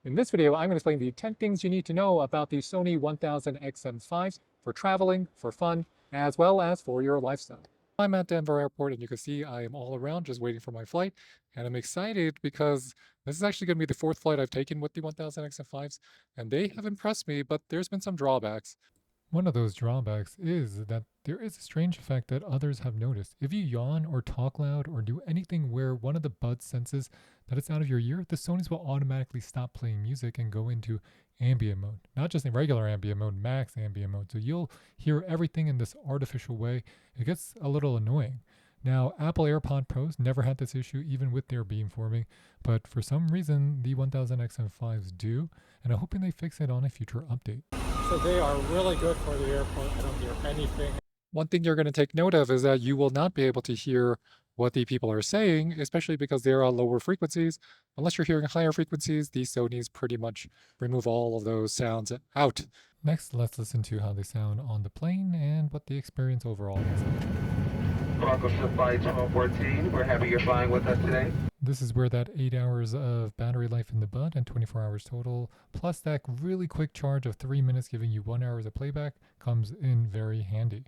In this video, I'm going to explain the 10 things you need to know about the Sony 1000XM5s for traveling, for fun, as well as for your lifestyle. I'm at Denver Airport, and you can see I am all around just waiting for my flight. And I'm excited because this is actually going to be the fourth flight I've taken with the 1000XM5s, and they have impressed me, but there's been some drawbacks. One of those drawbacks is that there is a strange effect that others have noticed. If you yawn or talk loud or do anything where one of the buds senses that it's out of your ear, the Sonys will automatically stop playing music and go into ambient mode. Not just in regular ambient mode, max ambient mode. So you'll hear everything in this artificial way. It gets a little annoying. Now, Apple AirPod Pros never had this issue even with their beamforming, but for some reason the 1000XM5s do, and I'm hoping they fix it on a future update. So they are really good for the airport. I don't hear anything. One thing you're going to take note of is that you will not be able to hear what the people are saying, especially because they're on lower frequencies. Unless you're hearing higher frequencies, these Sonys pretty much remove all of those sounds out. Next, let's listen to how they sound on the plane and what the experience overall is like. Welcome to Flight 1214. We're happy you're flying with us today. This is where that 8 hours of battery life in the bud and 24 hours total, plus that really quick charge of 3 minutes giving you 1 hour of playback, comes in very handy.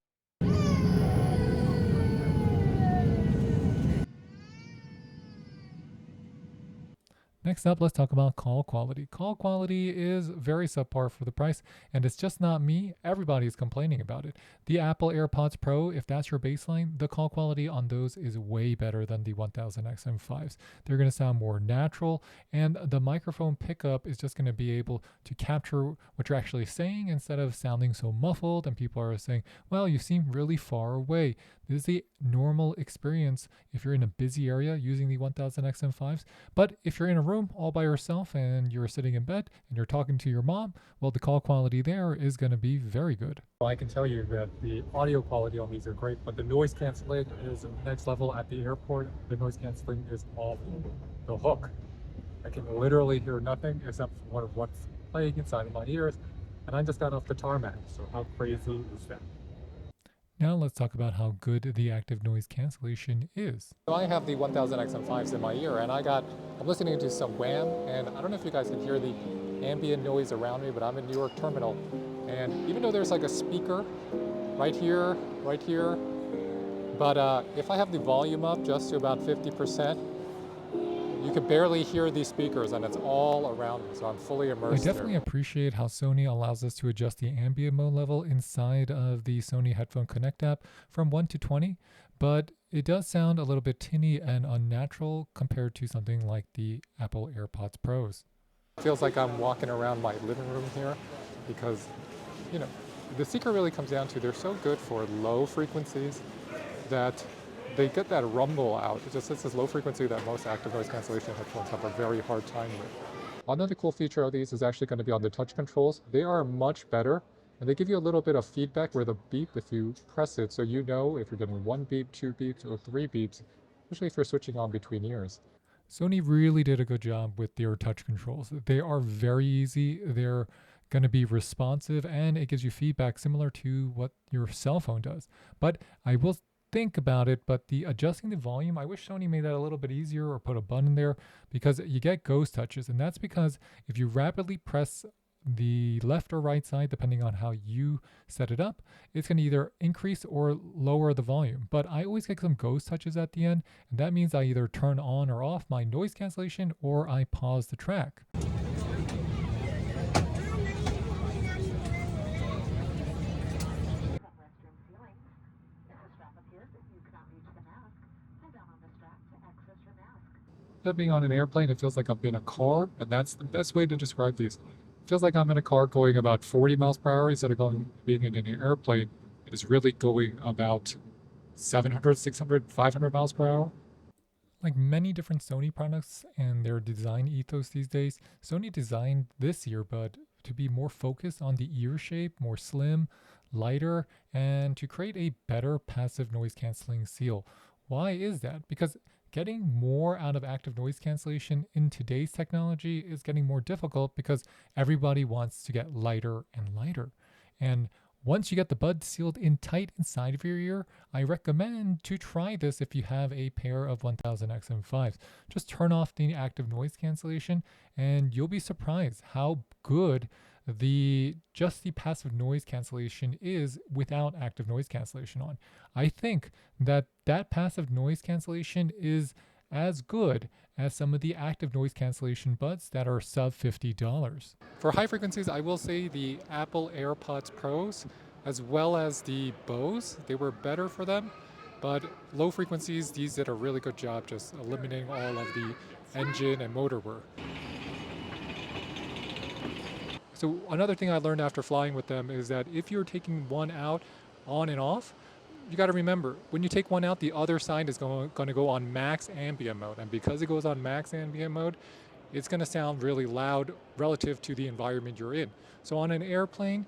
Next up, let's talk about call quality. Call quality is very subpar for the price, and it's just not me. Everybody is complaining about it. The Apple AirPods Pro, if that's your baseline, the call quality on those is way better than the 1000XM5s. They're going to sound more natural, and the microphone pickup is just going to be able to capture what you're actually saying instead of sounding so muffled, and people are saying, well, you seem really far away. This is the normal experience if you're in a busy area using the 1000XM5s, but if you're in a room all by yourself and you're sitting in bed and you're talking to your mom, well, the call quality there is going to be very good. Well, I can tell you that the audio quality on these are great, but the noise canceling is next level at the airport. The noise canceling is awful. The hook. I can literally hear nothing except for what's playing inside of my ears, and I just got off the tarmac, so how crazy is that? Now let's talk about how good the active noise cancellation is. So I have the 1000XM5s in my ear, and I'm listening to some Wham, and I don't know if you guys can hear the ambient noise around me, but I'm in New York Terminal, and even though there's like a speaker right here, but if I have the volume up just to about 50%, you could barely hear these speakers, and it's all around me, so I'm fully immersed. I definitely appreciate how Sony allows us to adjust the ambient mode level inside of the Sony Headphone Connect app from 1 to 20, but it does sound a little bit tinny and unnatural compared to something like the Apple AirPods Pros. It feels like I'm walking around my living room here because, you know, the secret really comes down to they're so good for low frequencies that they get that rumble out. It's this low frequency that most active noise cancellation headphones have a very hard time with. Another cool feature of these is actually going to be on the touch controls. They are much better, and they give you a little bit of feedback where the beep, if you press it, so you know if you're getting 1 beep, 2 beeps, or 3 beeps, especially if you're switching on between ears. Sony really did a good job with their touch controls. They are very easy. They're going to be responsive, and it gives you feedback similar to what your cell phone does. But I will think about it, but the adjusting the volume, I wish Sony made that a little bit easier or put a button there, because you get ghost touches, and that's because if you rapidly press the left or right side, depending on how you set it up, it's going to either increase or lower the volume. But I always get some ghost touches at the end, and that means I either turn on or off my noise cancellation or I pause the track. Being on an airplane, it feels like I'm in a car, and that's the best way to describe these. It feels like I'm in a car going about 40 miles per hour instead of being in an airplane. It is really going about 700, 600, 500 miles per hour. Like many different Sony products and their design ethos these days, Sony designed this earbud to be more focused on the ear shape, more slim, lighter, and to create a better passive noise canceling seal. Why is that? Because getting more out of active noise cancellation in today's technology is getting more difficult because everybody wants to get lighter and lighter. And Once you get the buds sealed in tight inside of your ear, I recommend to try this if you have a pair of 1000XM5s. Just turn off the active noise cancellation and you'll be surprised how good just the passive noise cancellation is without active noise cancellation on. I think that passive noise cancellation is as good as some of the active noise cancellation buds that are sub $50. For high frequencies, I will say the Apple AirPods Pros as well as the Bose, they were better for them. But low frequencies, these did a really good job just eliminating all of the engine and motor work. So another thing I learned after flying with them is that if you're taking one out on and off, you got to remember, when you take one out, the other side is going to go on max ambient mode. And because it goes on max ambient mode, it's going to sound really loud relative to the environment you're in. So on an airplane,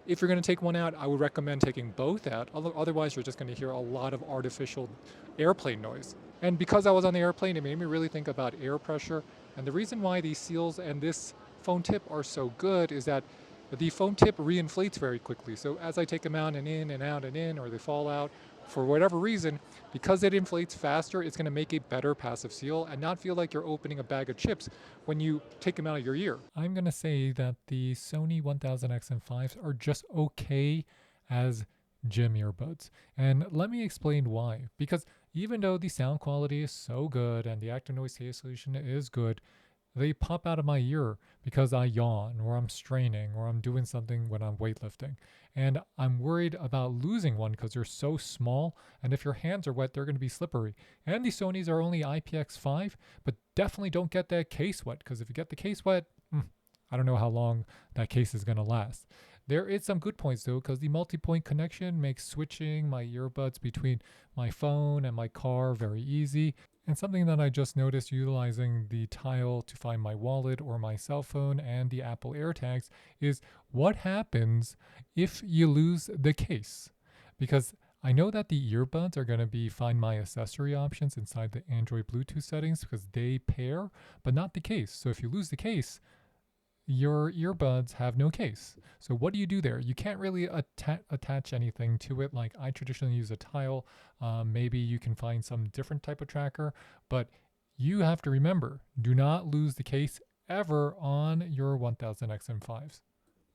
if you're going to take one out, I would recommend taking both out. Otherwise, you're just going to hear a lot of artificial airplane noise. And because I was on the airplane, it made me really think about air pressure. And the reason why these seals and this foam tip are so good is that the foam tip reinflates very quickly. So as I take them out and in and out and in, or they fall out, for whatever reason, because it inflates faster, it's going to make a better passive seal and not feel like you're opening a bag of chips when you take them out of your ear. I'm going to say that the Sony 1000XM5s are just okay as gym earbuds. And let me explain why. Because even though the sound quality is so good and the active noise cancellation is good, they pop out of my ear because I yawn or I'm straining or I'm doing something when I'm weightlifting. And I'm worried about losing one because they're so small. And if your hands are wet, they're going to be slippery. And these Sonys are only IPX5, but definitely don't get that case wet because if you get the case wet, I don't know how long that case is going to last. There is some good points though, because the multi-point connection makes switching my earbuds between my phone and my car very easy. And something that I just noticed utilizing the tile to find my wallet or my cell phone and the Apple AirTags is what happens if you lose the case? Because I know that the earbuds are going to be find my accessory options inside the Android Bluetooth settings because they pair, but not the case. So if you lose the case, your earbuds have no case. So what do you do there? You can't really attach anything to it. Like I traditionally use a tile. Maybe you can find some different type of tracker, but you have to remember, do not lose the case ever on your 1000XM5s.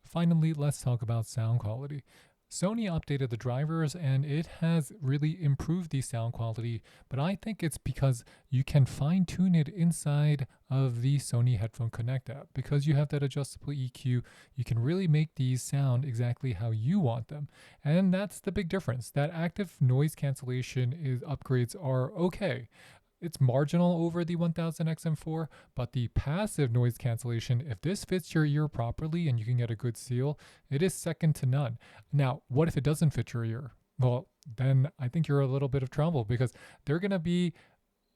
Finally, let's talk about sound quality. Sony updated the drivers and it has really improved the sound quality, but I think it's because you can fine tune it inside of the Sony Headphone Connect app. Because you have that adjustable EQ, you can really make these sound exactly how you want them. And that's the big difference. That active noise cancellation upgrades are okay. It's marginal over the 1000XM4, but the passive noise cancellation, if this fits your ear properly and you can get a good seal, it is second to none. Now, what if it doesn't fit your ear? Well, then I think you're a little bit of trouble because they're going to be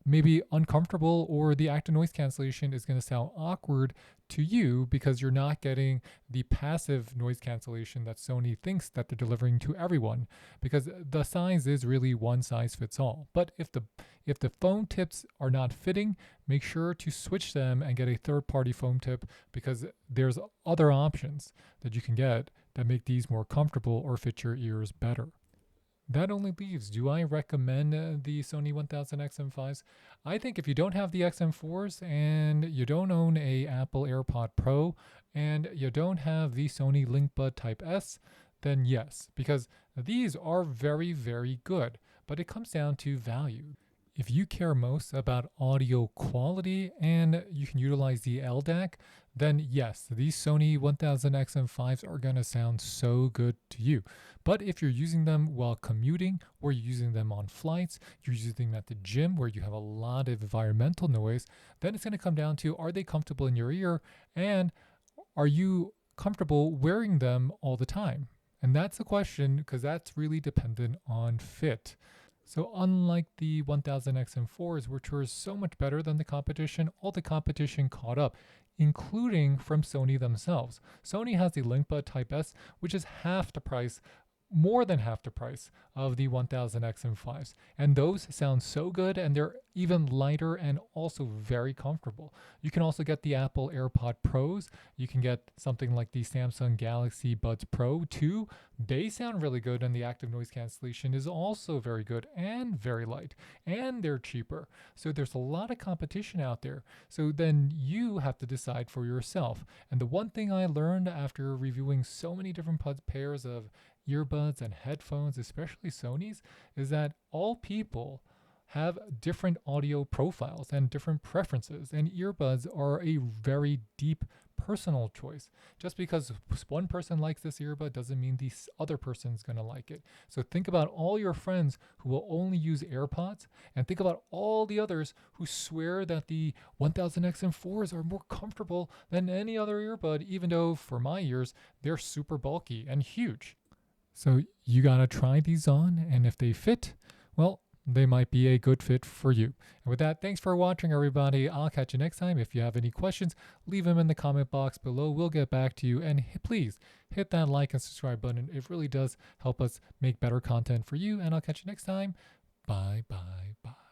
maybe uncomfortable or the active noise cancellation is going to sound awkward to you because you're not getting the passive noise cancellation that Sony thinks that they're delivering to everyone, because the size is really one size fits all. But if the foam tips are not fitting, make sure to switch them and get a third-party foam tip because there's other options that you can get that make these more comfortable or fit your ears better. That only leaves, do I recommend the Sony 1000XM5s? I think if you don't have the XM4s and you don't own a Apple AirPod Pro and you don't have the Sony Linkbud Type S, then yes, because these are very, very good, but it comes down to value. If you care most about audio quality and you can utilize the LDAC, then yes, these Sony 1000XM5s are going to sound so good to you. But if you're using them while commuting or you're using them on flights, you're using them at the gym where you have a lot of environmental noise, then it's going to come down to, are they comfortable in your ear and are you comfortable wearing them all the time? And that's the question because that's really dependent on fit. So unlike the 1000XM4s, which were so much better than the competition, all the competition caught up, including from Sony themselves. Sony has the Linkbud Type S, which is half the price more than half the price of the 1000XM5s. And those sound so good, and they're even lighter and also very comfortable. You can also get the Apple AirPod Pros. You can get something like the Samsung Galaxy Buds Pro 2. They sound really good, and the active noise cancellation is also very good and very light, and they're cheaper. So there's a lot of competition out there. So then you have to decide for yourself. And the one thing I learned after reviewing so many different pairs of earbuds and headphones, especially Sony's, is that all people have different audio profiles and different preferences, and earbuds are a very deep personal choice. Just because one person likes this earbud doesn't mean the other person's going to like it. So think about all your friends who will only use AirPods, and think about all the others who swear that the 1000XM4s are more comfortable than any other earbud, even though for my ears they're super bulky and huge. So you gotta try these on, and if they fit, well, they might be a good fit for you. And with that, thanks for watching, everybody. I'll catch you next time. If you have any questions, leave them in the comment box below. We'll get back to you. And please hit that like and subscribe button. It really does help us make better content for you. And I'll catch you next time. Bye, bye, bye.